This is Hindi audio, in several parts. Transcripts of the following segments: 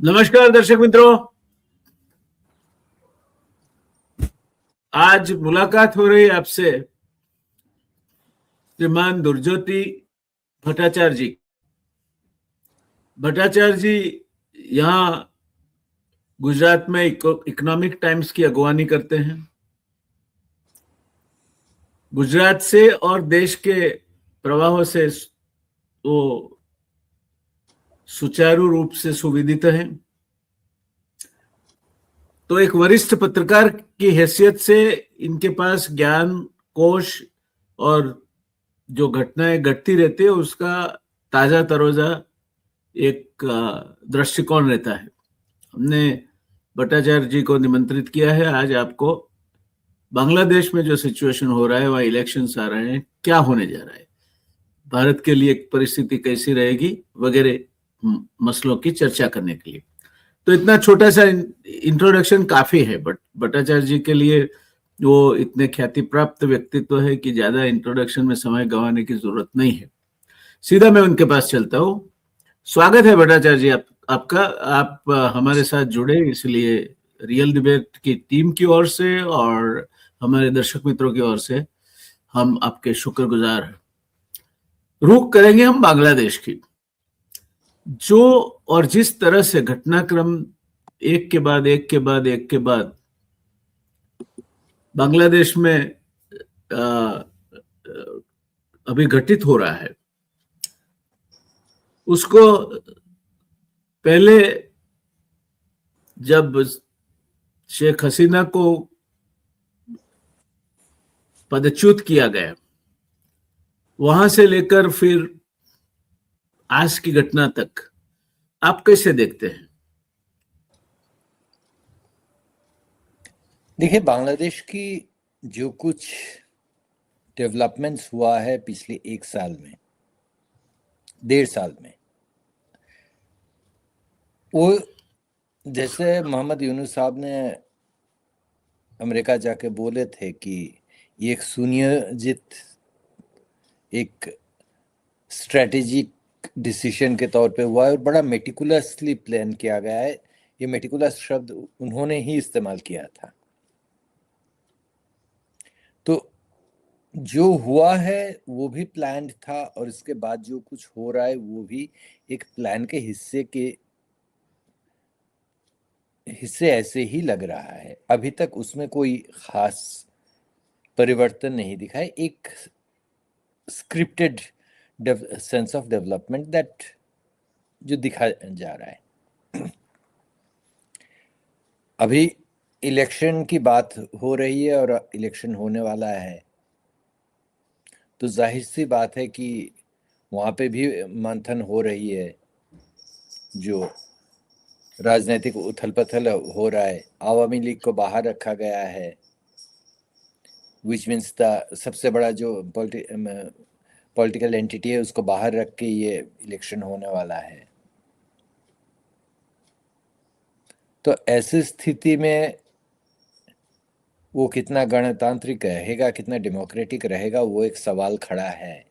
नमस्कार दर्शक मित्रों, आज मुलाकात हो रही है आपसे श्रीमान दुर्जोति भट्टाचार्य जी। भट्टाचार्य जी यहाँ गुजरात में इकोनॉमिक टाइम्स की अगवानी करते हैं। गुजरात से और देश के प्रवाहों से वो सुचारू रूप से सुविदित हैं। तो एक वरिष्ठ पत्रकार की हैसियत से इनके पास ज्ञान कोश और जो घटनाएं घटती रहती है उसका ताजा तरोजा एक दृष्टिकोण रहता है। हमने भट्टाचार्य जी को निमंत्रित किया है आज आपको बांग्लादेश में जो सिचुएशन हो रहा है, वहाँ इलेक्शंस आ रहे हैं, क्या होने जा रहा है, भारत के लिए परिस्थिति कैसी रहेगी वगैरह मसलों की चर्चा करने के लिए। तो इतना छोटा सा इंट्रोडक्शन काफी है, बट भट्टाचार्य जी के लिए वो इतने ख्याति प्राप्त व्यक्तित्व है कि ज्यादा इंट्रोडक्शन में समय गंवाने की जरूरत नहीं है। सीधा मैं उनके पास चलता हूँ। स्वागत है भट्टाचार्य जी आपका। आप हमारे साथ जुड़े, इसलिए रियल डिबेट की टीम की ओर से और हमारे दर्शक मित्रों की ओर से हम आपके शुक्रगुजार हैं। रुख करेंगे हम बांग्लादेश की, जो और जिस तरह से घटनाक्रम एक के बाद एक के बाद एक के बाद बांग्लादेश में अभी घटित हो रहा है, उसको पहले जब शेख हसीना को पदच्युत किया गया, वहां से लेकर फिर आज की घटना तक आप कैसे देखते हैं? देखिए, बांग्लादेश की जो कुछ डेवलपमेंट्स हुआ है पिछले 1 साल में, 1.5 साल में, वो जैसे मोहम्मद यूनुस साहब ने अमेरिका जाके बोले थे कि ये एक सुनियोजित एक स्ट्रेटेजिक डिसीजन के तौर पे हुआ है और बड़ा मेटिकुलसली प्लान किया गया है। ये मेटिकुलस शब्द उन्होंने ही इस्तेमाल किया था। तो जो हुआ है वो भी प्लान्ड था और इसके बाद जो कुछ हो रहा है वो भी एक प्लान के हिस्से ऐसे ही लग रहा है। अभी तक उसमें कोई खास परिवर्तन नहीं दिखा है। एक scripted sense of development that जो दिखा जा रहा है। अभी इलेक्शन की बात हो रही है और इलेक्शन होने वाला है, तो जाहिर सी बात है कि वहाँ पे भी मंथन हो रही है। जो राजनीतिक उथल पुथल हो रहा है, आवामी लीग को बाहर रखा गया है, विच मीन्स द सबसे बड़ा जो पॉलिटिकल एंटिटी है उसको बाहर रख के ये इलेक्शन होने वाला है। तो ऐसी स्थिति में वो कितना गणतांत्रिक रहेगा, कितना डेमोक्रेटिक रहेगा, वो एक सवाल खड़ा है।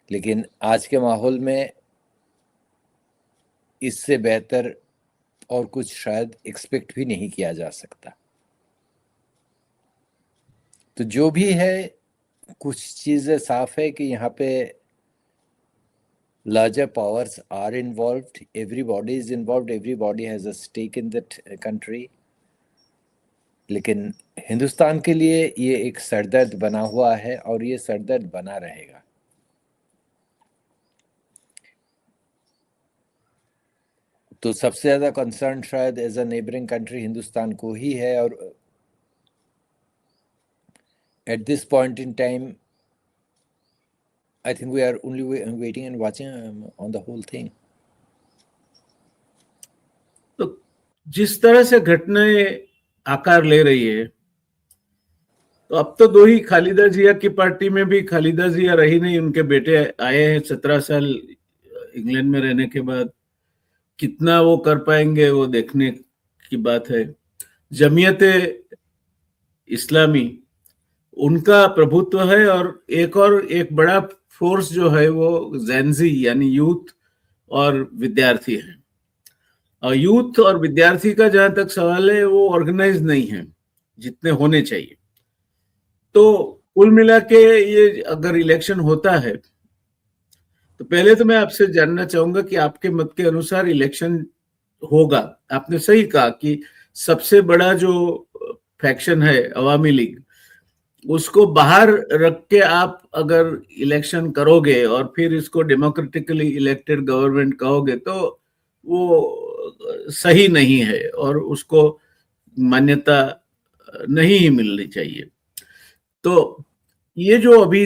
लेकिन आज के माहौल में इससे बेहतर और कुछ शायद एक्सपेक्ट भी नहीं किया जा सकता। तो जो भी है, कुछ चीज़ें साफ है कि यहाँ पे larger powers are involved, everybody is involved, everybody has a stake in that country. लेकिन हिंदुस्तान के लिए ये एक सरदर्द बना हुआ है और ये सरदर्द बना रहेगा। तो सबसे ज़्यादा कंसर्न शायद as a neighbouring country Hindustan को ही है और at this point in time I think we are only waiting and watching on the whole thing. तो जिस तरह से घटनाएं आकार ले रही है, तो अब तो दो ही खालिदा जिया की पार्टी में भी खालिदा जिया रही नहीं, उनके बेटे आए हैं 17 साल इंग्लैंड में रहने के बाद। कितना वो कर पाएंगे वो देखने की बात है। जमीयत इस्लामी, उनका प्रभुत्व है और एक बड़ा फोर्स जो है वो जेनजी यानी यूथ और विद्यार्थी है। यूथ और विद्यार्थी का जहां तक सवाल है, वो ऑर्गेनाइज नहीं है जितने होने चाहिए। तो कुल मिला के ये अगर इलेक्शन होता है, तो पहले तो मैं आपसे जानना चाहूंगा कि आपके मत के अनुसार इलेक्शन होगा। आपने सही कहा कि सबसे बड़ा जो फैक्शन है अवामी लीग, उसको बाहर रख के आप अगर इलेक्शन करोगे और फिर इसको डेमोक्रेटिकली इलेक्टेड गवर्नमेंट कहोगे, तो वो सही नहीं है और उसको मान्यता नहीं ही मिलनी चाहिए। तो ये जो अभी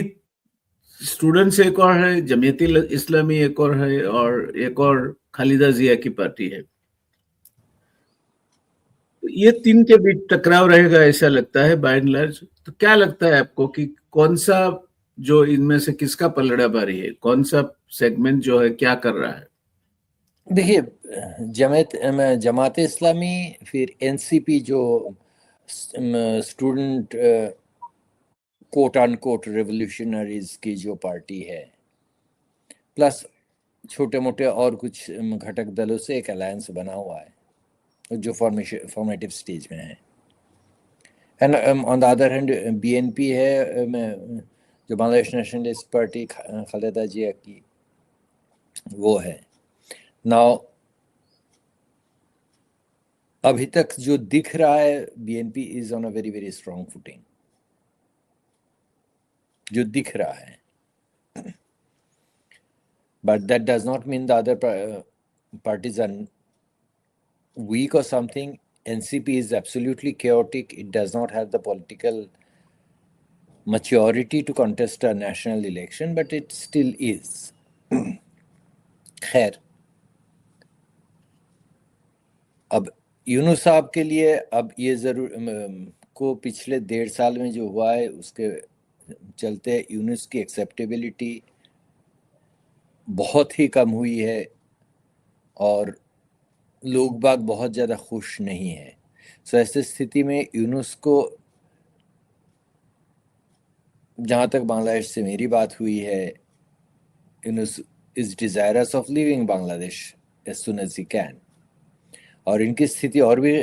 स्टूडेंट्स एक और है, जमीयती इस्लामी एक और एक और खालिदा जिया की पार्टी है। ये तीन के बीच टकराव रहेगा ऐसा लगता है बाय एंड लार्ज। तो क्या लगता है आपको कि कौन सा, जो इनमें से किसका पलड़ा भारी है, कौन सा सेगमेंट जो है क्या कर रहा है? देखिए, जमात इस्लामी, फिर एनसीपी जो स्टूडेंट कोट अनकोट रेवोल्यूशनरीज की जो पार्टी है, प्लस छोटे मोटे और कुछ घटक दलों से एक अलायंस बना हुआ है जो फॉर्मेटिव स्टेज में है। And on the other hand BNP है, जो बांग्लादेश नेशनलिस्ट पार्टी खालिदा जिया की, वो है। नाउ अभी तक जो दिख रहा है, BNP is on a very very strong footing, जो दिख रहा है। But that does not mean the other parties are weak or something. NCP is absolutely chaotic. It does not have the political maturity to contest a national election, but it still is. खैर, अब यूनुस साहब के लिए अब ये जरूर को पिछले 1.5 साल में जो हुआ है, उसके चलते यूनुस की एक्सेप्टेबिलिटी बहुत ही कम हुई है और लोग बाग बहुत ज़्यादा खुश नहीं है। सो ऐसी स्थिति में यूनुस को, जहाँ तक बांग्लादेश से मेरी बात हुई है, Yunus is desirous of leaving Bangladesh as soon as he can. और इनकी स्थिति और भी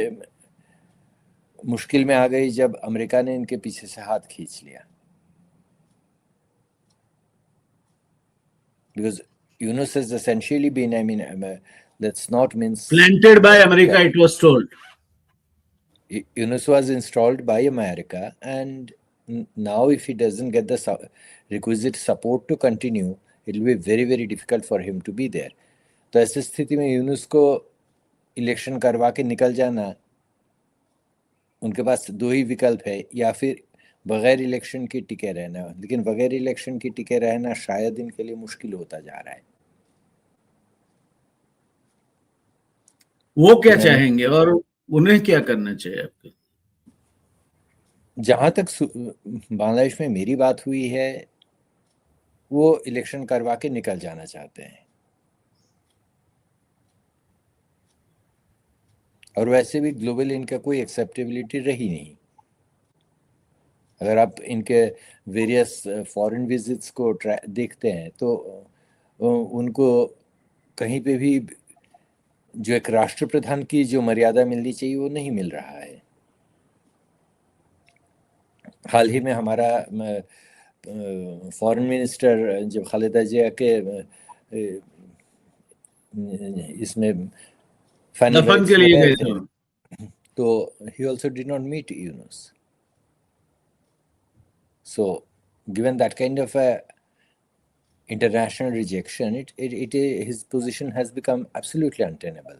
मुश्किल में आ गई जब अमेरिका ने इनके पीछे से हाथ खींच लिया। Because Yunus has essentially been, I mean, let's not mince. Planted by America, it was told. Yunus was installed by America, and now if he doesn't get the requisite support to continue, it will be very very difficult for him to be there. तो ऐसी स्थिति में यूनुस को इलेक्शन करवा के निकल जाना, उनके पास 2 ही विकल्प है, या फिर बगैर इलेक्शन के टिके रहना। लेकिन बगैर इलेक्शन के टिके रहना शायद इनके लिए मुश्किल होता जा रहा है। वो क्या चाहेंगे और उन्हें क्या करना चाहिए आपको? जहां तक बांग्लादेश में मेरी बात हुई है, वो इलेक्शन करवा के निकल जाना चाहते हैं। और वैसे भी ग्लोबल इनका कोई एक्सेप्टेबिलिटी रही नहीं। अगर आप इनके वेरियस फॉरेन विजिट्स को देखते हैं, तो उनको कहीं पे भी जो एक राष्ट्रप्रधान की जो मर्यादा मिलनी चाहिए वो नहीं मिल रहा है। हाल ही में हमारा फॉरेन मिनिस्टर जब खालिदा जिया के इसमें दफन के लिए गए थे, तो he also did not meet Yunus. So given that kind of a international rejection, his position has become absolutely untenable.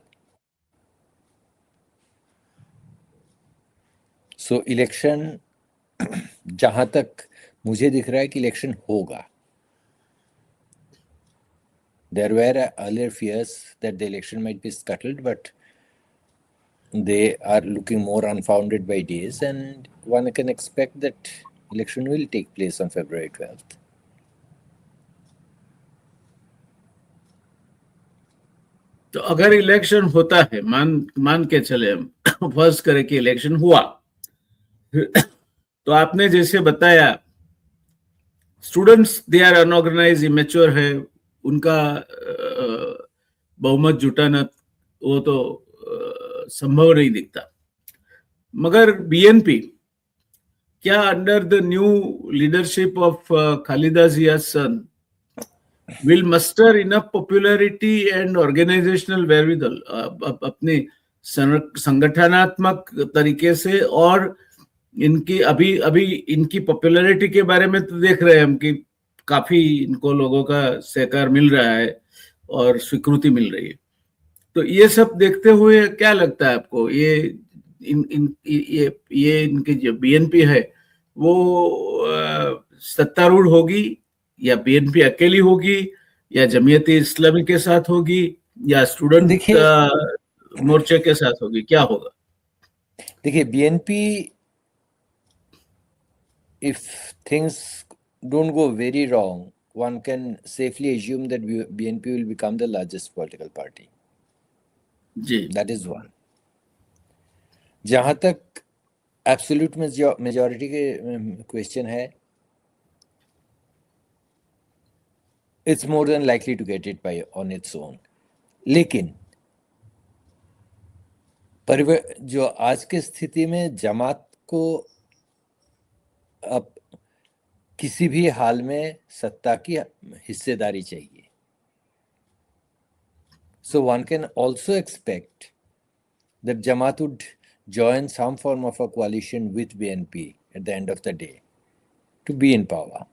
So election, जहां तक मुझे दिख रहा है कि इलेक्शन होगा, there were earlier fears that the election might be scuttled, but they are looking more unfounded by days, and one can expect that election will take place on February 12th. तो अगर इलेक्शन होता है, मान के चले हम, फर्ज करें कि इलेक्शन हुआ, तो आपने जैसे बताया, students they are unorganise, immature है, उनका बहुमत जुटाना वो तो संभव नहीं दिखता। मगर बीएनपी क्या under the new leadership of Khaleda Zia's son will muster enough popularity and organizational wherewithal, अपनी संगठनात्मक तरीके से, और इनकी अभी अभी इनकी पॉपुलैरिटी के बारे में तो देख रहे हैं हम कि काफी इनको लोगों का सहकार मिल रहा है और स्वीकृति मिल रही है। तो ये सब देखते हुए क्या लगता है आपको, ये इनकी जो बीएनपी है वो सत्तारूढ़ होगी, या बीएनपी अकेली होगी, या जमीयती इस्लामी के साथ होगी, या स्टूडेंट देखिए मोर्चे के साथ होगी, क्या होगा? देखिए BNP, if things don't go very wrong, one can safely assume that BNP will become the largest political party. जी, that is one. जहां तक एब्सोल्यूट मेजॉरिटी के क्वेश्चन है, it's more than likely to get it by on its own. लेकिन जो आज के स्थिति में जमात को अब किसी भी हाल में सत्ता की हिस्सेदारी चाहिए. So one can also expect that Jamaat would join some form of a coalition with BNP at the end of the day to be in power.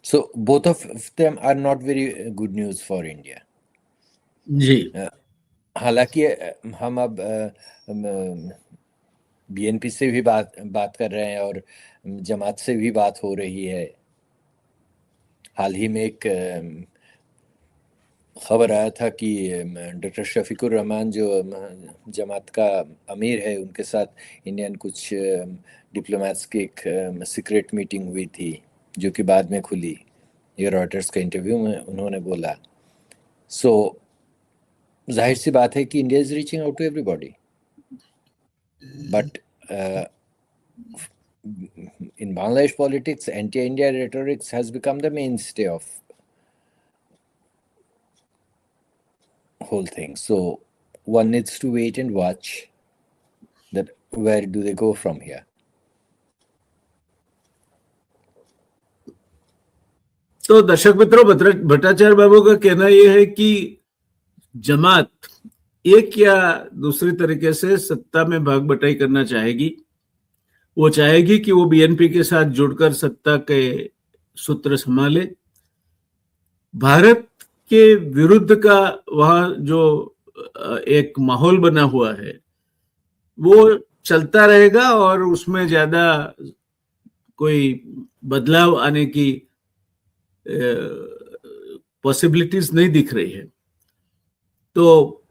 So both of them are not very good news for India. जी, हालांकि हम अब बीएनपी से भी बात कर रहे हैं और जमात से भी बात हो रही है. हाल ही में एक खबर आया था कि डॉक्टर शफीकुर रहमान जो जमात का अमीर है, उनके साथ इंडियन कुछ डिप्लोमेट्स की एक सीक्रेट मीटिंग हुई थी, जो कि बाद में खुली. ये रॉयटर्स का इंटरव्यू में उन्होंने बोला. सो जाहिर सी बात है कि India is reaching out to everybody, but in Bangladesh politics, anti-India rhetoric has become the mainstay of whole thing. So one needs to wait and watch that where do they go from here. तो दर्शक मित्रों, भट्टाचार्य बाबू का कहना यह है कि जमात एक या दूसरी तरीके से सत्ता में भाग बटाई करना चाहेगी. वो चाहेगी कि वो बीएनपी के साथ जुड़कर सत्ता के सूत्र संभाले. भारत के विरुद्ध का वहां जो एक माहौल बना हुआ है वो चलता रहेगा और उसमें ज्यादा कोई बदलाव आने की पॉसिबिलिटीज नहीं दिख रही है. तो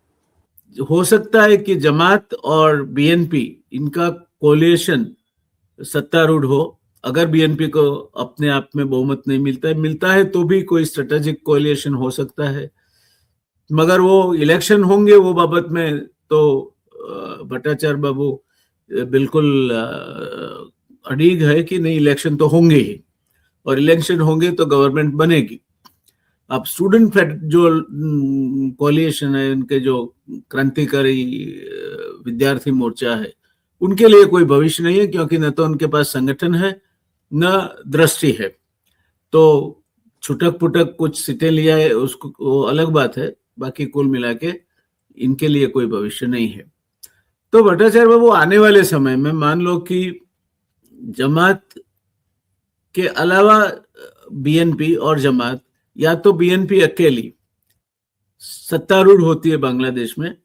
हो सकता है कि जमात और बीएनपी इनका कोलिएशन सत्तारूढ़ हो. अगर बीएनपी को अपने आप में बहुमत नहीं मिलता है तो भी कोई स्ट्रेटेजिक कोलिएशन हो सकता है. मगर वो इलेक्शन होंगे वो बाबत में तो भट्टाचार्य बाबू बिल्कुल अड़ीग है कि नहीं, इलेक्शन तो होंगे ही, और इलेक्शन होंगे तो गवर्नमेंट बनेगी. अब स्टूडेंट जो कोलिएशन है, उनके जो क्रांतिकारी विद्यार्थी मोर्चा है, उनके लिए कोई भविष्य नहीं है, क्योंकि न तो उनके पास संगठन है न दृष्टि है. तो छुटक पुटक कुछ सीटें लिया है उसको वो अलग बात है, बाकी कुल मिला के इनके लिए कोई भविष्य नहीं है. तो भट्टाचार्य बाबू, आने वाले समय में मान लो कि जमात के अलावा बीएनपी और जमात, या तो बीएनपी अकेली सत्तारूढ़ होती है बांग्लादेश में,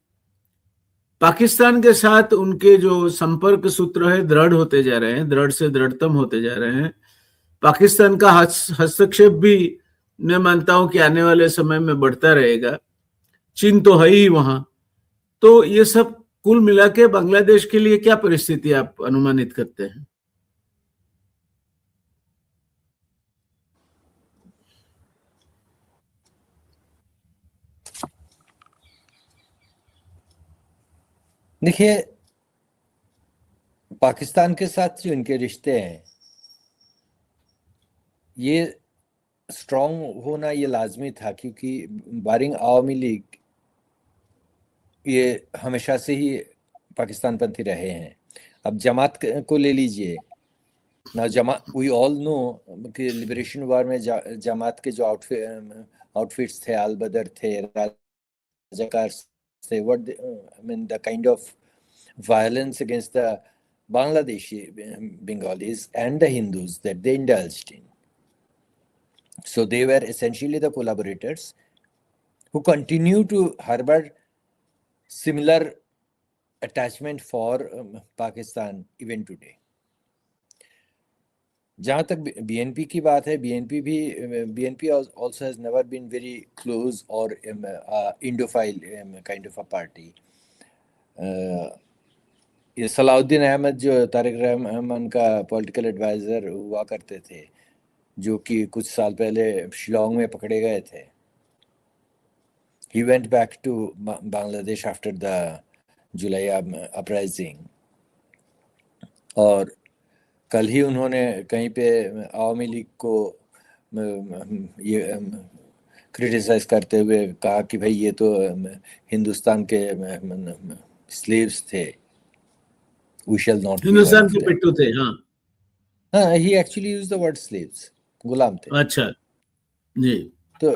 पाकिस्तान के साथ उनके जो संपर्क सूत्र है दृढ़ होते जा रहे हैं, दृढ़ से दृढ़तम होते जा रहे हैं. पाकिस्तान का हस्तक्षेप भी मैं मानता हूं कि आने वाले समय में बढ़ता रहेगा. चीन तो है ही वहां. तो ये सब कुल मिला के बांग्लादेश के लिए क्या परिस्थिति आप अनुमानित करते हैं? देखिए, पाकिस्तान के साथ जो इनके रिश्ते हैं, ये स्ट्रॉन्ग होना ये लाजमी था, क्योंकि बारिंग आवामी लीग ये हमेशा से ही पाकिस्तान पंथी रहे हैं। अब जमात को ले लीजिए ना, जमात वी ऑल नो कि लिबरेशन वार में जमात के जो आउटफिट्स थे, अल बदर थे, राजाकार थे, what I mean the kind of violence against the Bangladeshi Bengalis and the Hindus that they indulged in. So they were essentially the collaborators who continue to harbor similar attachment for Pakistan even today. जहाँ तक BNP की बात है, BNP also has never been very close or Indophile kind of a party. ये सलाउद्दीन अहमद जो तारिक रहमान का पॉलिटिकल एडवाइजर हुआ करते थे, जो कि कुछ साल पहले शिलोंग में पकड़े गए थे, he went back to Bangladesh after the July uprising, और कल ही उन्होंने कहीं पे आवामी लीग को ये क्रिटिसाइज करते हुए कहा कि भाई ये तो हिंदुस्तान के स्लेव्स थे, we shall not be one Hindustan of के them. पिट्टू थे। हाँ हाँ, he actually used the word slaves, गुलाम थे। अच्छा जी। तो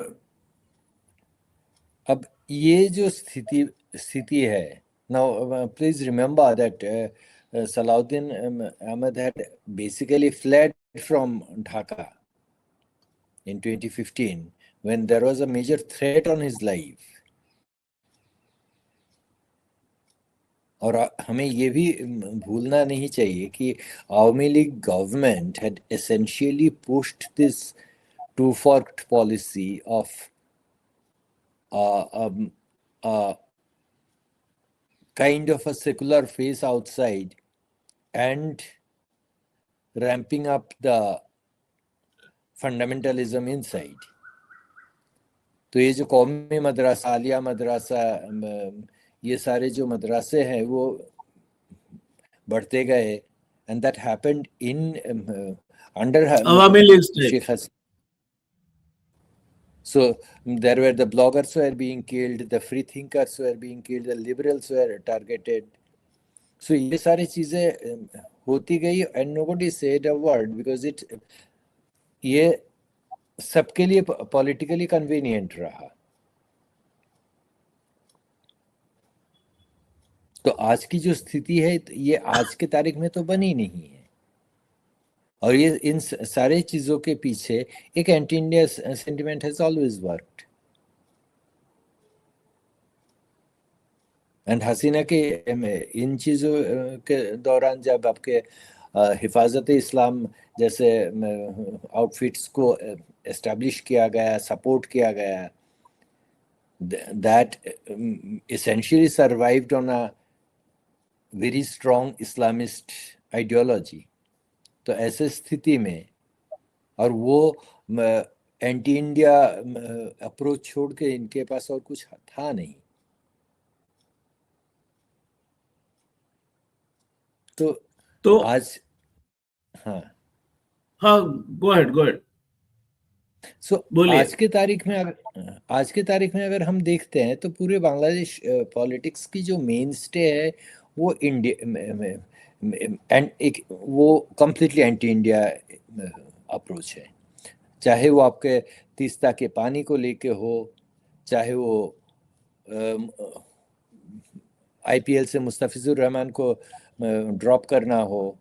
अब ये जो स्थिति है, now please remember that Salahuddin Ahmad had basically fled from Dhaka in 2015 when there was a major threat on his life. और हमें ये भी भूलना नहीं चाहिए कि Awami league government had essentially pushed this two-forked policy of kind of a secular face outside and ramping up the fundamentalism inside. तो ये जो कौमी मदरसा, आलिया मदरसा, ये सारे जो मदरसे हैं वो बढ़ते गए, and that happened in under Awami league Sheikh Hasina. So there were the bloggers were being killed, the free thinkers were being killed, the liberals were targeted. So ये सारी चीजें होती गई and nobody said a word because ये सबके लिए politically convenient रहा। तो आज की जो स्थिति है ये आज के तारीख में तो बनी नहीं है, और ये इन सारे चीजों के पीछे एक anti India sentiment has always worked. And Hasina के इन चीजों के दौरान जब आपके हिफाजत इस्लाम जैसे आउटफिट्स को एस्टैब्लिश किया गया, सपोर्ट किया गया, that essentially survived on a very strong Islamist ideology. तो ऐसे स्थिति में और वो एंटी इंडिया अप्रोच छोड़ के इनके पास और कुछ था नहीं। तो आज हाँ गो अहेड। सो आज के तारीख में अगर हम देखते हैं तो पूरे बांग्लादेश पॉलिटिक्स की जो मेन स्टे है वो इंडिया एंड एक वो कंप्लीटली एंटी इंडिया अप्रोच है, चाहे वो आपके तीस्ता के पानी को लेके हो, चाहे वो आईपीएल से मुस्तफिजुर रहमान को ड्रॉप करना हो,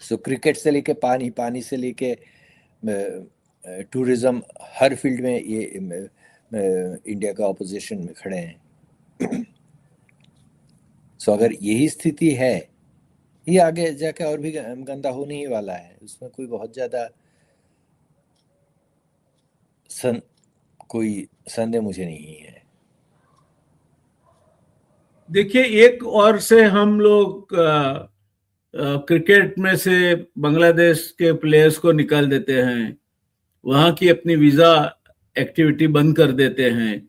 सो क्रिकेट से लेके पानी से लेके टूरिज्म, हर फील्ड में ये इंडिया का ऑपोजिशन में खड़े हैं। सो अगर यही स्थिति है, ये आगे जाके और भी गंदा होने ही वाला है, उसमें कोई बहुत ज्यादा कोई संदेह मुझे नहीं है। देखिए, एक और से हम लोग क्रिकेट में से बांग्लादेश के प्लेयर्स को निकाल देते हैं, वहां की अपनी वीजा एक्टिविटी बंद कर देते हैं,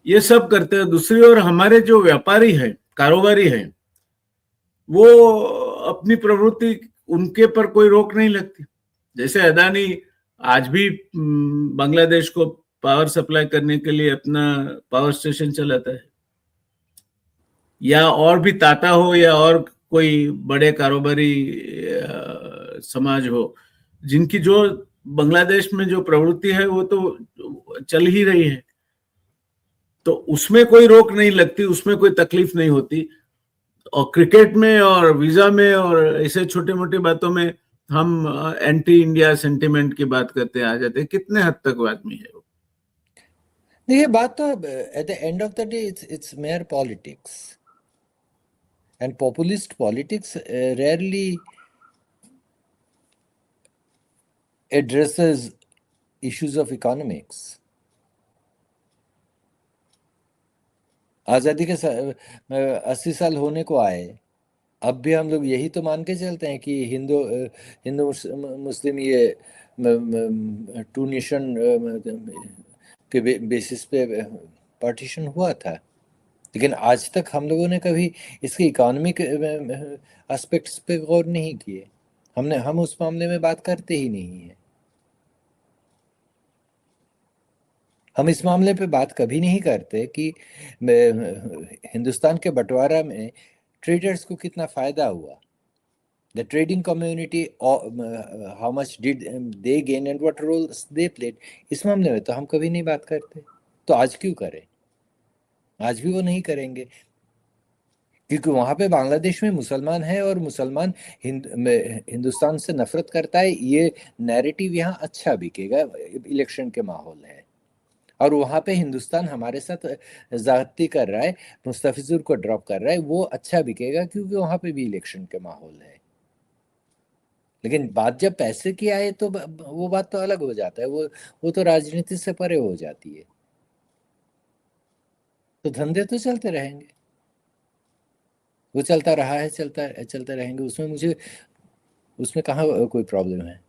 ये सब करते हैं। दूसरी ओर हमारे जो व्यापारी हैं, कारोबारी हैं, वो अपनी प्रवृत्ति, उनके पर कोई रोक नहीं लगती। जैसे अदानी आज भी बांग्लादेश को पावर सप्लाई करने के लिए अपना पावर स्टेशन चलाता है, या और भी टाटा हो या और कोई बड़े कारोबारी समाज हो, जिनकी जो बांग्लादेश में जो प्रवृत्ति है वो तो चल ही रही है, तो उसमें कोई रोक नहीं लगती, उसमें कोई तकलीफ नहीं होती। और क्रिकेट में और वीजा में और ऐसे छोटे मोटे बातों में हम एंटी इंडिया सेंटिमेंट की बात करते आ जाते हैं। कितने हद तक आदमी है वो? देखिए, बात तो at the end of the day it's mayor politics, and populist politics rarely addresses issues of economics. आज़ादी के 80 साल होने को आए, अब भी हम लोग यही तो मान के चलते हैं कि हिंदू मुस्लिम ये टू नेशन के बेसिस पे पार्टीशन हुआ था, लेकिन आज तक हम लोगों ने कभी इसके इकोनॉमिक एस्पेक्ट्स पे गौर नहीं किए। हम उस मामले में बात करते ही नहीं है। हम इस मामले पे बात कभी नहीं करते कि हिंदुस्तान के बंटवारा में ट्रेडर्स को कितना फायदा हुआ, the trading community, how much did they gain and what roles they played. इस मामले में तो हम कभी नहीं बात करते, तो आज क्यों करें? आज भी वो नहीं करेंगे, क्योंकि वहां पे बांग्लादेश में मुसलमान है और मुसलमान हिंदुस्तान से नफरत करता है, ये नैरेटिव यहाँ अच्छा बिकेगा, इलेक्शन के माहौल है। और वहां पे हिंदुस्तान हमारे साथ ज्यादती कर रहा है, मुस्तफिजुर को ड्रॉप कर रहा है, वो अच्छा बिकेगा क्योंकि वहां पे भी इलेक्शन के माहौल है। लेकिन बात जब पैसे की आए तो वो बात तो अलग हो जाता है, वो तो राजनीति से परे हो जाती है। तो धंधे तो चलते रहेंगे, वो चलता रहा है, चलते रहेंगे, उसमें कहाँ कोई प्रॉब्लम है?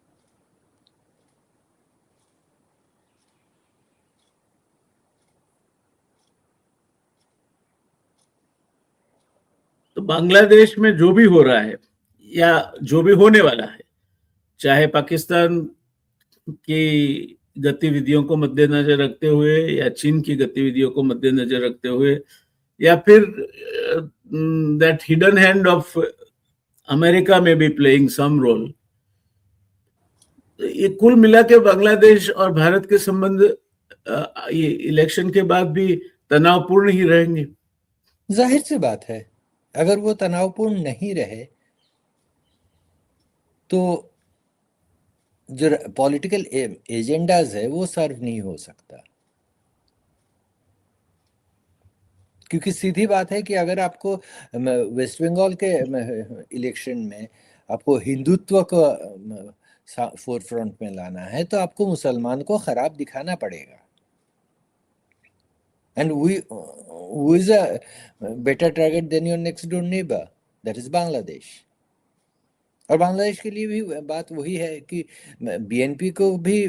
तो बांग्लादेश में जो भी हो रहा है या जो भी होने वाला है, चाहे पाकिस्तान की गतिविधियों को मद्देनजर रखते हुए या चीन की गतिविधियों को मद्देनजर रखते हुए, या फिर that hidden hand of America में भी प्लेइंग सम रोल, ये कुल मिला के बांग्लादेश और भारत के संबंध ये इलेक्शन के बाद भी तनावपूर्ण ही रहेंगे। जाहिर सी बात है, अगर वो तनावपूर्ण नहीं रहे तो जो पॉलिटिकल एजेंडाज है वो सर्व नहीं हो सकता। क्योंकि सीधी बात है कि अगर आपको वेस्ट बंगाल के इलेक्शन में आपको हिंदुत्व को फोर फ्रंट में लाना है तो आपको मुसलमान को खराब दिखाना पड़ेगा। And who is a better target than your next door neighbor? That is Bangladesh. और बांग्लादेश के लिए भी बात वही है कि बीएनपी को भी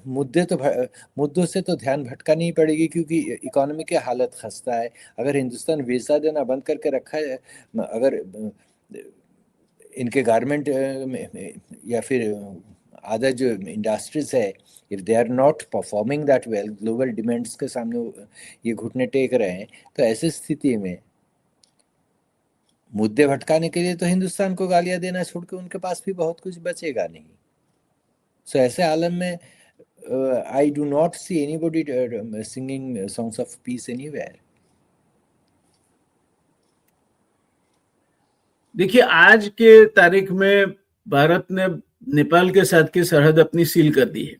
मुद्दों से तो ध्यान भटका नहीं पड़ेगी, क्योंकि इकोनॉमी की हालत खस्ता है। अगर हिंदुस्तान वीजा देना बंद करके रखा है, अगर इनके गारमेंट या फिर अदर जो इंडस्ट्रीज है, if they are not performing that well, global demands के सामने ये घुटने टेक रहे हैं, तो ऐसी स्थिति में मुद्दे भटकाने के लिए तो हिंदुस्तान को गालियां देना छोड़ के उनके पास भी बहुत कुछ बचेगा नहीं। सो ऐसे आलम में I do not see anybody singing songs of peace anywhere. देखिए, आज के तारीख में भारत ने नेपाल के साथ की सरहद अपनी सील कर दी है,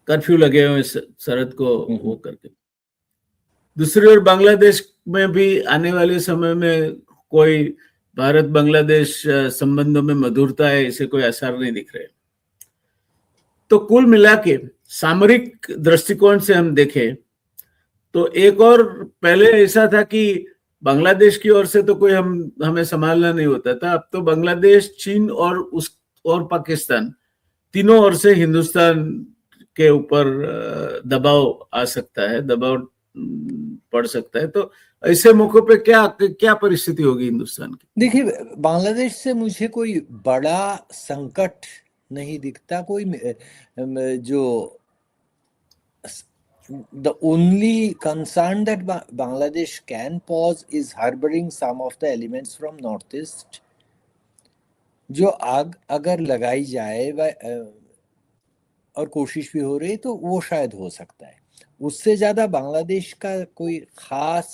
कर्फ्यू लगे हुए सरहद को वो करके। दूसरी ओर बांग्लादेश में भी आने वाले समय में कोई भारत बांग्लादेश संबंधों में मधुरता है, इसे कोई आसार नहीं दिख रहे। तो कुल मिला के सामरिक दृष्टिकोण से हम देखें तो एक और पहले ऐसा था कि बांग्लादेश की ओर से तो कोई हमें संभालना नहीं होता था। अब तो बांग्लादेश, चीन और पाकिस्तान तीनों ओर से हिंदुस्तान के ऊपर दबाव आ सकता है, दबाव पड़ सकता है। तो ऐसे मौकों पे क्या क्या परिस्थिति होगी हिंदुस्तान की? देखिए, बांग्लादेश से मुझे कोई बड़ा संकट नहीं दिखता। कोई जो the only concern that Bangladesh can pose is harboring some of the elements from northeast, जो आग अगर लगाई जाए और कोशिश भी हो रही है तो वो शायद हो सकता है। उससे ज्यादा बांग्लादेश का कोई खास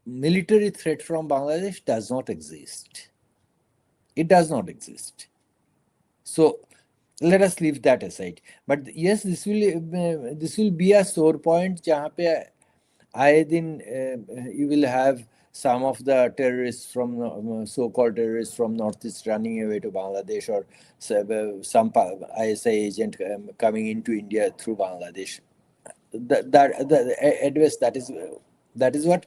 military threat from Bangladesh does not exist. It does not exist. So let us leave that aside. But yes, this will be a sore point जहाँ पे आए दिन you will have some of the terrorists from so-called terrorists from northeast running away to Bangladesh, or some ISI agent coming into India through Bangladesh. At best, that is what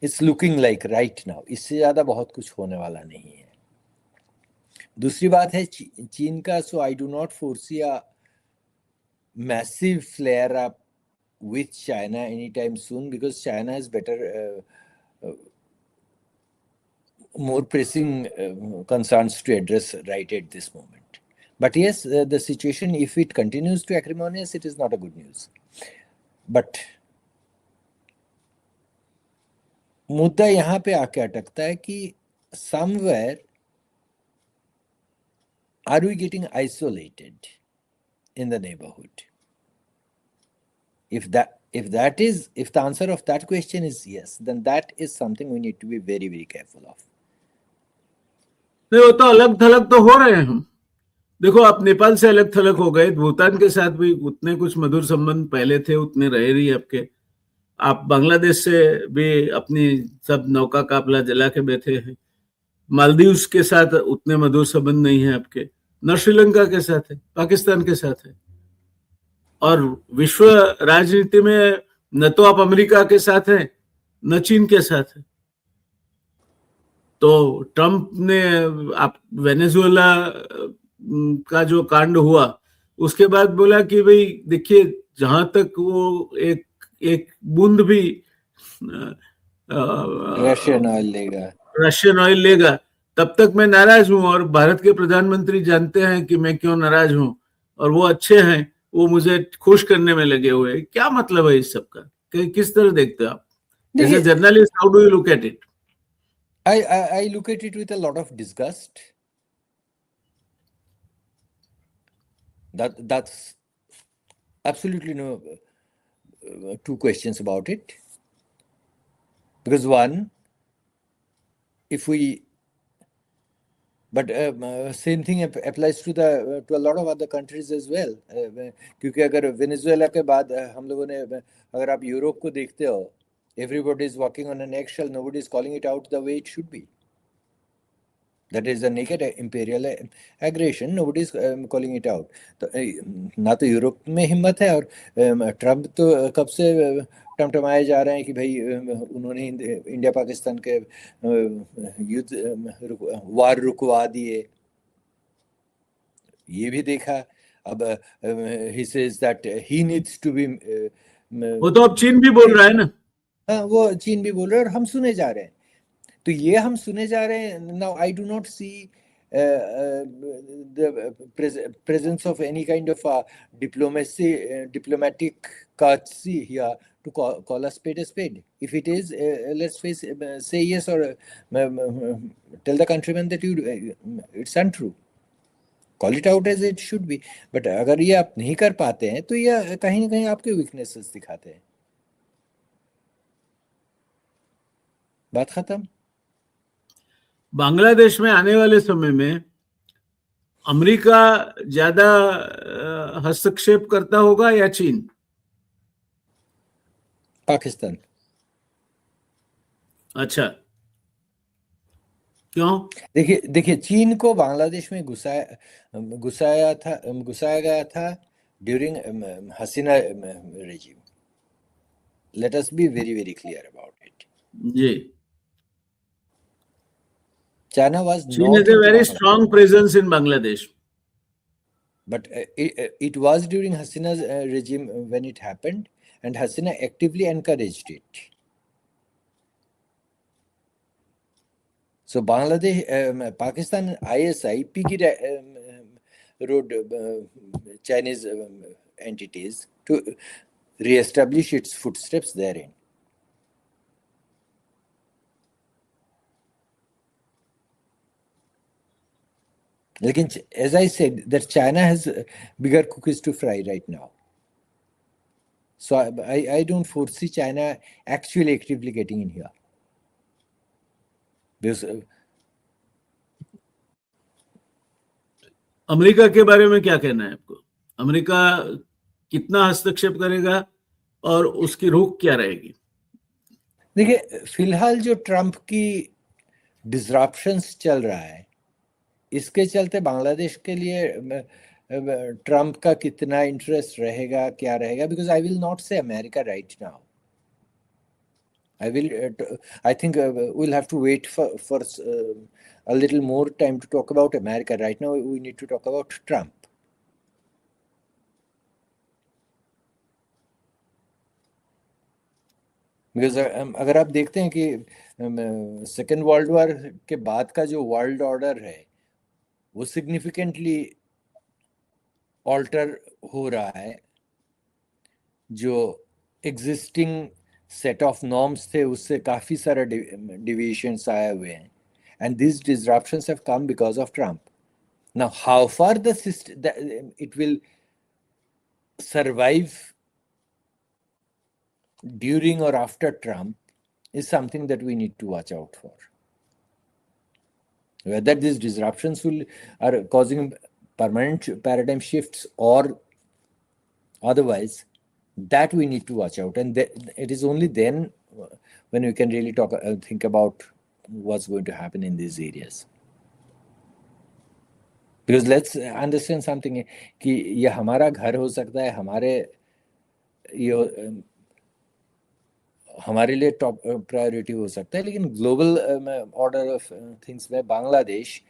it's looking like right now. इससे ज़्यादा बहुत कुछ होने वाला नहीं है। दूसरी बात है चीन का, so I do not foresee a massive flare up with China anytime soon, because China has better more pressing concerns to address right at this moment. But yes, the situation, if it continues to acrimonious, it is not a good news. But मुद्दा यहाँ पे आके अटकता है कि somewhere are we getting isolated in the neighborhood? If the answer of that question is yes, then that is something we need to be very, very careful of. नहीं, वो तो अलग थलग तो हो रहे हैं हम। देखो, आप नेपाल से अलग थलग हो गए, भूटान के साथ भी उतने कुछ मधुर संबंध पहले थे, उतने रहे नहीं आपके। आप बांग्लादेश से भी अपनी सब नौका काफिला जला के बैठे हैं। मालदीव्स के साथ उतने मधुर संबंध नहीं है आपके, न श्रीलंका के साथ है, पाकिस्तान के साथ है। और विश्व राजनीति में न तो आप अमेरिका के साथ हैं, न चीन के साथ है। तो ट्रंप ने आप वेनेजुएला का जो कांड हुआ उसके बाद बोला कि भाई देखिए, जहां तक वो एक बूंद भी रशियन ऑयल लेगा तब तक मैं नाराज हूं। और भारत के प्रधानमंत्री जानते हैं कि मैं क्यों नाराज हूं, और वो अच्छे हैं, वो मुझे खुश करने में लगे हुए हैं। क्या मतलब है इस सब का? किस तरह देखते हो आप as a journalist? How do you look at it? I look at it with a lot of disgust. That's absolutely no two questions about it. Because one, but same thing applies to a lot of other countries as well. क्योंकि अगर वेनेजुएला के बाद हम लोगों ने, अगर आप यूरोप को देखते हो, everybody is walking on an eggshell. Nobody is calling it out the way it should be. That is a naked imperial aggression. Nobody is calling it out. तो ना तो यूरोप में हिम्मत है, और ट्रम्प तो कब से टमटमाए जा रहे हैं कि भाई उन्होंने इंडिया पाकिस्तान के युद्ध वार रुकवा दिए। ये भी देखा। अब he says that he needs to be वो तो अब चीन भी बोल रहा है ना। हाँ, वो चीन भी बोल रहे हैं और हम सुने जा रहे हैं। तो ये हम सुने जा रहे हैं। Now I do not see the presence of any kind of diplomatic courtesy here to call a spade a spade. If it is, let's say yes, or tell the countrymen that it's untrue. Call it out as it should be. But अगर ये आप नहीं कर पाते हैं तो ये कहीं ना कहीं आपके weaknesses दिखाते हैं। बात खत्म। बांग्लादेश में आने वाले समय में अमेरिका ज्यादा हस्तक्षेप करता होगा या चीन? पाकिस्तान। अच्छा, क्यों? देखिए चीन को बांग्लादेश में घुसाया गया था during Hasina regime. Let us be very very clear about it. जी, China has a very strong presence in Bangladesh. But it was during Hasina's regime when it happened, and Hasina actively encouraged it. So Bangladesh, Pakistan ISI wrote Chinese entities to re-establish its footsteps therein. Like, as I said, that China has bigger cookies to fry right now. So I don't foresee China actually actively getting in here. Because America के बारे में क्या कहना है आपको? अमेरिका कितना हस्तक्षेप करेगा और उसकी रोक क्या रहेगी? देखिए, फिलहाल जो ट्रम्प की डिसरप्शंस चल रहा है, इसके चलते बांग्लादेश के लिए ट्रम्प का कितना इंटरेस्ट रहेगा, क्या रहेगा, बिकॉज आई विल नॉट से America right now. I think we'll have to wait for a little more time to talk about America. Right now, we need to talk about Trump. Because अगर आप देखते हैं कि सेकेंड वर्ल्ड वॉर के बाद का जो वर्ल्ड ऑर्डर है वो सिग्निफिकेंटली ऑल्टर हो रहा है. जो एग्जिस्टिंग सेट ऑफ नॉर्म्स थे उससे काफी सारे डिविएशंस आए हुए हैं, and these disruptions have come because of Trump. Now, how far the system it will survive during or after Trump is something that we need to watch out for. Whether these disruptions are causing permanent paradigm shifts or otherwise, that we need to watch out. And it is only then when we can really think about what's going to happen in these areas. Because let's understand something कि ये हमारा घर हो सकता है, हमारे लिए टॉप प्रायोरिटी हो सकता है, लेकिन ग्लोबल ऑर्डर ऑफ थिंग्स में बांग्लादेश,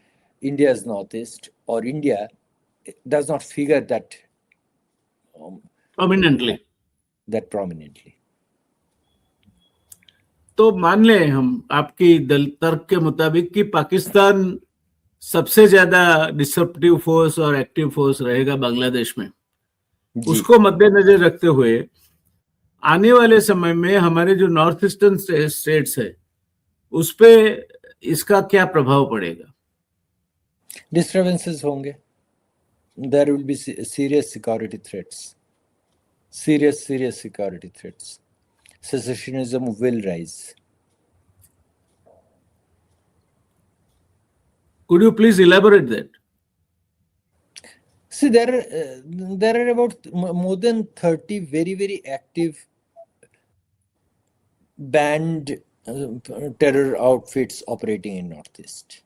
इंडियाज नॉर्थ ईस्ट और India does not figure that prominently. तो मान लें हम आपकी तर्क के मुताबिक कि पाकिस्तान सबसे ज्यादा डिसरप्टिव फोर्स और एक्टिव फोर्स रहेगा बांग्लादेश में, उसको मद्देनजर रखते हुए आने वाले समय में हमारे जो नॉर्थ ईस्टर्न स्टेट्स है उस पे इसका क्या प्रभाव पड़ेगा? डिस्टर्बेंसेस होंगे. There will be serious security threats. Serious security threats. Secessionism will rise. Could you please elaborate that? See, there are about more than 30 very, very active banned terror outfits operating in Northeast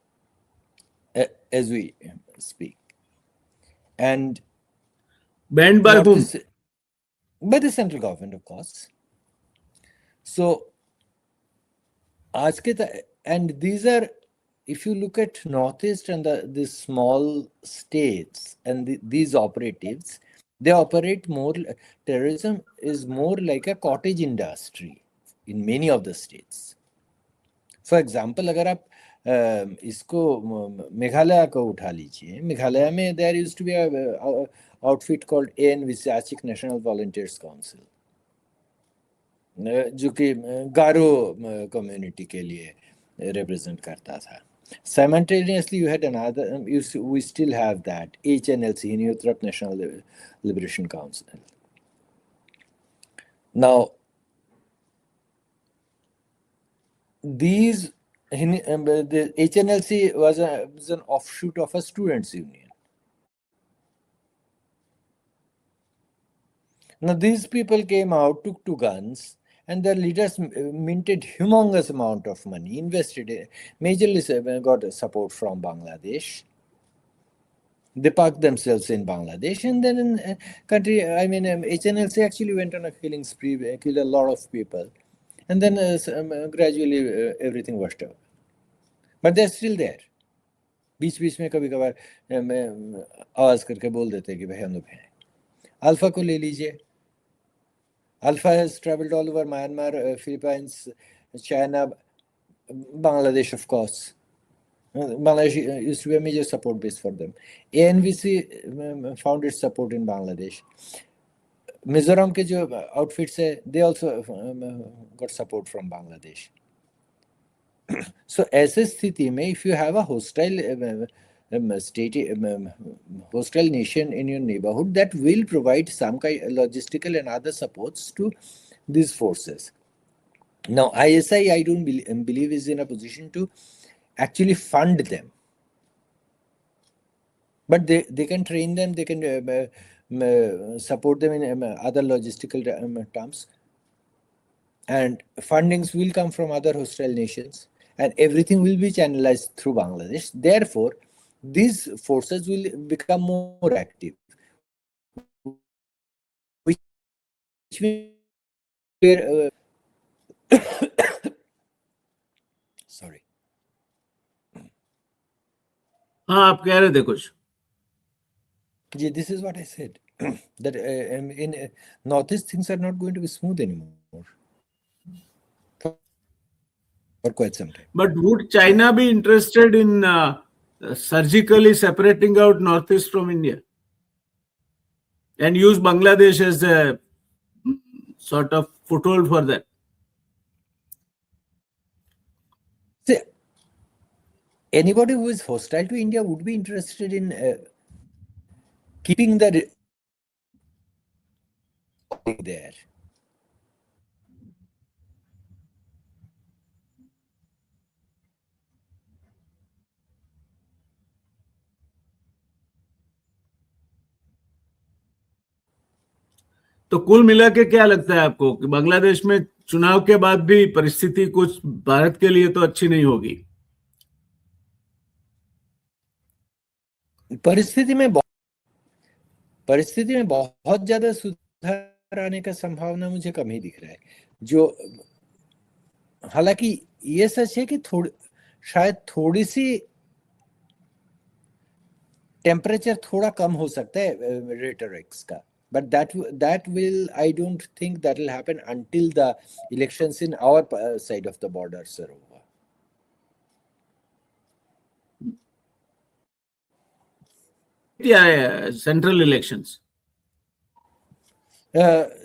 as we speak. And banned by whom? By the central government, of course. So, and these are, if you look at Northeast and the small states and these operatives, they operate more. Terrorism is more like a cottage industry in many of the states. For example, अगर आप इसको मेघालय को उठा लीजिए, मेघालय में there used to be a outfit called ANVCACIC National Volunteers Council, जो कि गारो कम्युनिटी के लिए रिप्रेजेंट करता था. Simultaneously, you had another. We still have that HNLC, New Uttar National Liberation Council. Now, the HNLC was an offshoot of a students' union. Now, these people came out, took to guns, and their leaders minted humongous amount of money, invested, majorly got support from Bangladesh. They parked themselves in Bangladesh, and then in country, HNLC actually went on a killing spree, killed a lot of people, and then gradually everything washed out. But they're still there. बीच बीच में कभी कभार आवाज करके बोल देते हैं कि भाई हम लोग हैं। अल्फा को ले लीजिए, alpha has travelled all over Myanmar, Philippines, China, Bangladesh, of course. Bangladesh used to be a major support base for them. ANVC found its support in Bangladesh. Mizoram के जो outfits है, they also got support from Bangladesh. So ऐसे स्थिति में if you have a hostile state, hostile nation in your neighborhood, that will provide some kind logistical and other supports to these forces. Now, ISI, I don't believe is in a position to actually fund them. But they can train them, they can support them in other logistical terms. And fundings will come from other hostile nations. And everything will be channelized through Bangladesh. Therefore, these forces will become more active. Which means sorry. हाँ, आप कह रहे थे कुछ। Yeah, this is what I said. That in Northeast things are not going to be smooth anymore for quite some time. But would China be interested in surgically separating out Northeast from India and use Bangladesh as a sort of foothold for that? See, anybody who is hostile to India would be interested in keeping the there. तो कुल मिला के क्या लगता है आपको कि बांग्लादेश में चुनाव के बाद भी परिस्थिति कुछ भारत के लिए तो अच्छी नहीं होगी? परिस्थिति में बहुत ज्यादा सुधार आने का संभावना मुझे कम ही दिख रहा है। जो हालांकि ये सच है कि शायद थोड़ी सी टेम्परेचर थोड़ा कम हो सकता है रेटोरिक्स का, but that will, I don't think that will happen until the elections in our side of the borders are over. Yeah, central elections.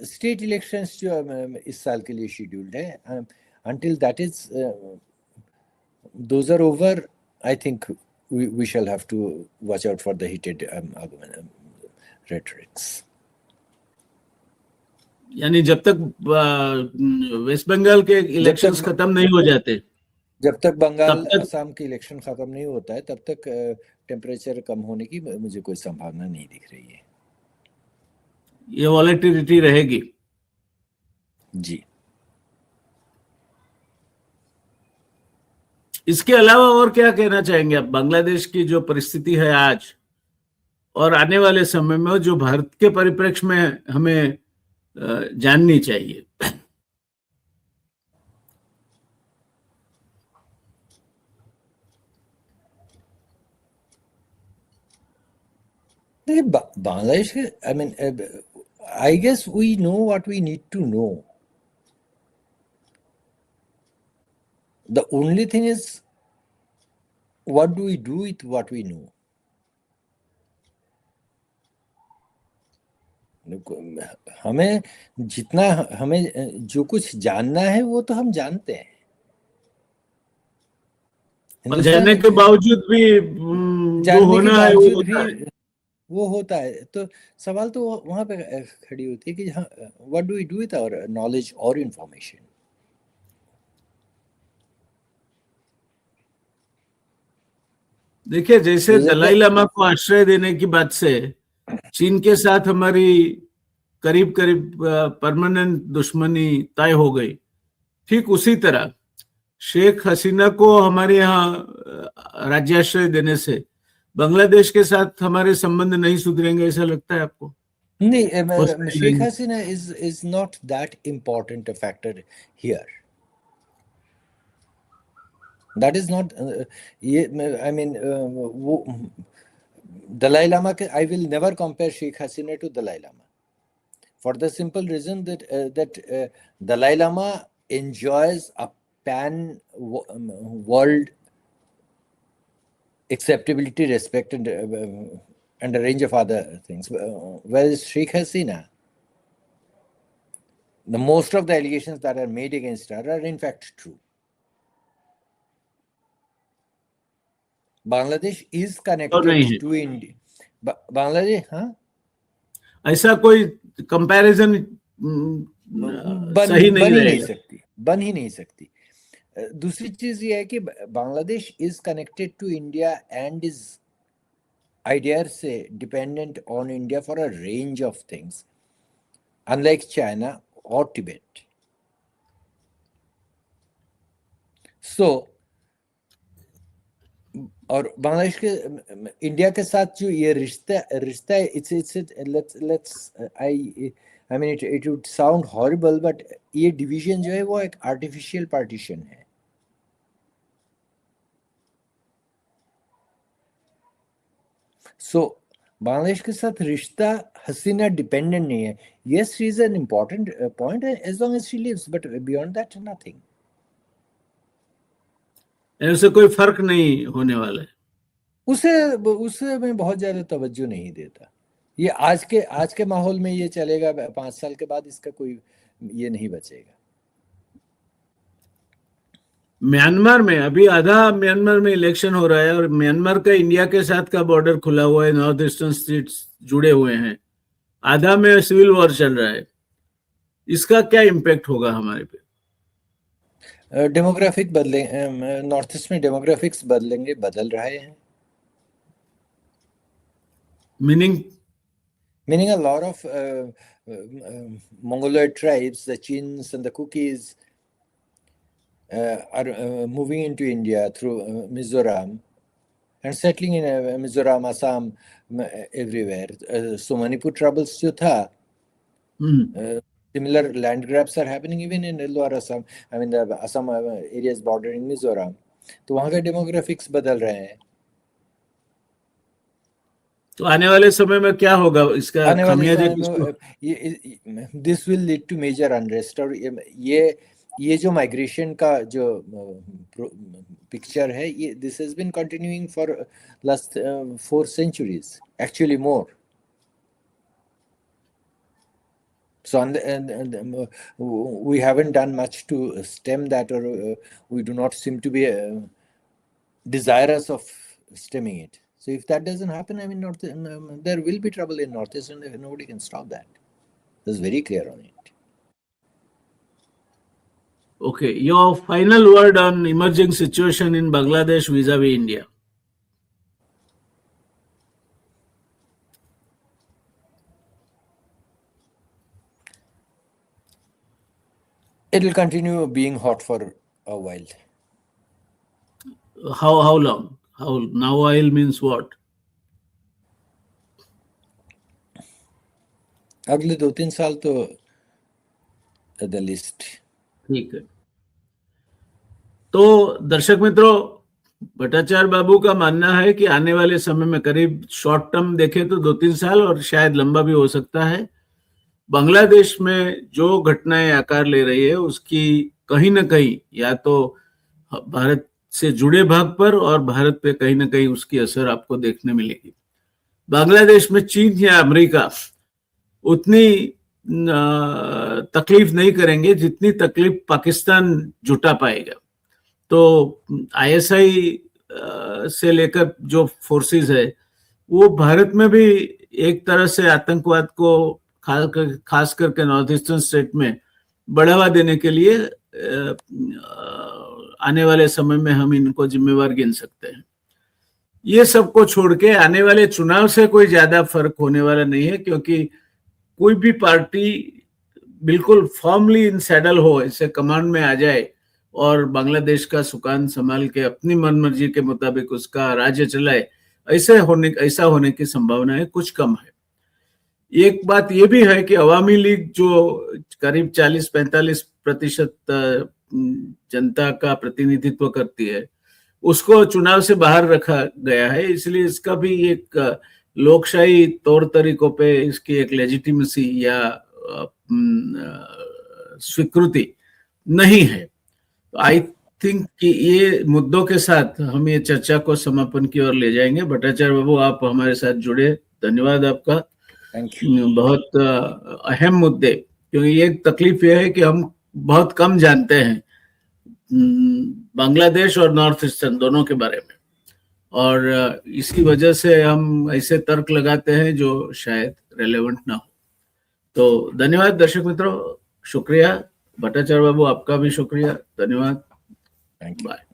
State elections जो इस साल के लिए scheduled है, until that is those are over, I think we shall have to watch out for the heated rhetorics. यानी जब तक वेस्ट बंगाल के इलेक्शंस खत्म नहीं हो जाते, जब तक बंगाल असम के इलेक्शन खत्म नहीं होता है, तब तक टेम्परेचर कम होने की मुझे कोई संभावना नहीं दिख रही है। ये वॉलेटिलिटी रहेगी जी। इसके अलावा और क्या कहना चाहेंगे आप बांग्लादेश की जो परिस्थिति है आज और आने वाले समय में, जो भारत के परिप्रेक्ष्य में हमें जाननी चाहिए? Bangladesh, I mean, I guess we know what we need to know. The only thing is, what do we do with what we know? हमें जो कुछ जानना है वो तो हम जानते हैं। जानने के बावजूद भी जो होना है वो होता है। तो सवाल तो वहां पे खड़ी होती है कि what do we do with our knowledge और इंफॉर्मेशन। देखिए, जैसे दलाई लामा को आश्रय देने की बात से चीन के साथ हमारी करीब करीब परमानेंट दुश्मनी तय हो गई, ठीक उसी तरह शेख हसीना को हमारे यहाँ राज्याश्रय देने से बांग्लादेश के साथ हमारे संबंध नहीं सुधरेंगे, ऐसा लगता है आपको? नहीं, Sheikh Hasina is not that important a factor here. That is not ये I mean वो Dalai Lama के I will never compare Sheikh Hasina to Dalai Lama for the simple reason that Dalai Lama enjoys a pan world acceptability, respect, and a range of other things. Whereas Sheikh Hasina, the most of the allegations that are made against her are in fact true. Bangladesh is connected to India. Bangladesh, हाँ? ऐसा कोई कंपैरिजन सही नहीं रहेगा, बन ही नहीं सकती. दूसरी चीज ये है कि Bangladesh is connected to India and is I dare say dependent on India for a range of things, unlike China or Tibet. So और बांग्लादेश के इंडिया के साथ जो ये रिश्ता है let's I mean it would sound horrible, but ये डिवीजन जो है वो एक आर्टिफिशियल पार्टीशन है. So बांग्लादेश के साथ रिश्ता हसीना डिपेंडेंट नहीं है. Yes, she is an important point as long as she lives, but beyond that nothing. ऐसे कोई फर्क नहीं होने वाला है. उसे मैं बहुत ज्यादा तवज्जो नहीं देता. ये आज के माहौल में ये चलेगा, 5 साल के बाद इसका कोई ये नहीं बचेगा. म्यांमार में अभी आधा म्यांमार में इलेक्शन हो रहा है और म्यांमार का इंडिया के साथ का बॉर्डर खुला हुआ है, नॉर्थ ईस्टर्न स्टेट्स जुड़े हुए हैं, आधा में सिविल वॉर चल रहा है. इसका क्या इम्पैक्ट होगा हमारे पे? डेमोग्राफिक बदले, नॉर्थ ईस्ट में डेमोग्राफिक्स बदलेंगे, बदल रहे हैं. Meaning a lot of Mongoloid tribes, the Chins and the Kukis, are moving into India through Mizoram and settling in Mizoram, Assam, everywhere. So Manipur troubles jo tha, similar land grabs are happening even in Lower Assam. I mean the Assam areas bordering Mizoram. तो वहाँ का डेमोग्राफिक्स बदल रहे हैं. तो आने वाले समय में क्या होगा इसका खामियाजा किसको? This will lead to major unrest. और ये जो माइग्रेशन का जो पिक्चर है, ये this has been continuing for last 4 centuries, actually more. So we haven't done much to stem that, or we do not seem to be desirous of stemming it. So if that doesn't happen, I mean, there will be trouble in Northeast, and nobody can stop that. That's very clear on it. Okay, your final word on emerging situation in Bangladesh vis-a-vis India. It will continue being hot for a while. How long? How now? While means what? अगले 2-3 साल तो at the least. ठीक है. तो दर्शक मित्रों, भट्टाचार्य बाबू का मानना है कि आने वाले समय में करीब शॉर्ट टर्म देखें तो 2-3 साल और शायद लंबा भी हो सकता है, बांग्लादेश में जो घटनाएं आकार ले रही है उसकी कहीं ना कहीं या तो भारत से जुड़े भाग पर और भारत पे कहीं ना कहीं उसकी असर आपको देखने मिलेगी. बांग्लादेश में चीन या अमेरिका उतनी तकलीफ नहीं करेंगे जितनी तकलीफ पाकिस्तान जुटा पाएगा. तो आईएसआई से लेकर जो फोर्सेस है वो भारत में भी एक तरह से आतंकवाद को खास करके नॉर्थ ईस्टर्न स्टेट में बढ़ावा देने के लिए आने वाले समय में हम इनको जिम्मेवार गिन सकते हैं. ये सबको छोड़ के आने वाले चुनाव से कोई ज्यादा फर्क होने वाला नहीं है, क्योंकि कोई भी पार्टी बिल्कुल फॉर्मली इन सैडल हो, ऐसे कमांड में आ जाए और बांग्लादेश का सुकान संभाल के अपनी मनमर्जी के मुताबिक उसका राज्य चलाए, ऐसा होने की संभावनाएं कुछ कम है. एक बात यह भी है कि अवामी लीग जो करीब 40-45% जनता का प्रतिनिधित्व करती है, उसको चुनाव से बाहर रखा गया है, इसलिए इसका भी एक लोकशाही तौर तरीकों पे इसकी एक लेजिटिमेसी या स्वीकृति नहीं है। तो आई थिंक कि ये मुद्दों के साथ हम ये चर्चा को समापन की ओर ले जाएंगे। भट्टाचार्य बाबू, आप हमारे साथ जुड़े, धन्यवाद आपका। Thank you. बहुत अहम मुद्दे, क्योंकि ये तकलीफ ये है कि हम बहुत कम जानते हैं बांग्लादेश और नॉर्थ ईस्टर्न दोनों के बारे में, और इसी वजह से हम ऐसे तर्क लगाते हैं जो शायद रेलेवेंट ना हो। तो धन्यवाद दर्शक मित्रों, शुक्रिया। भट्टाचार्य बाबू, आपका भी शुक्रिया, धन्यवाद, थैंक यू। बाय।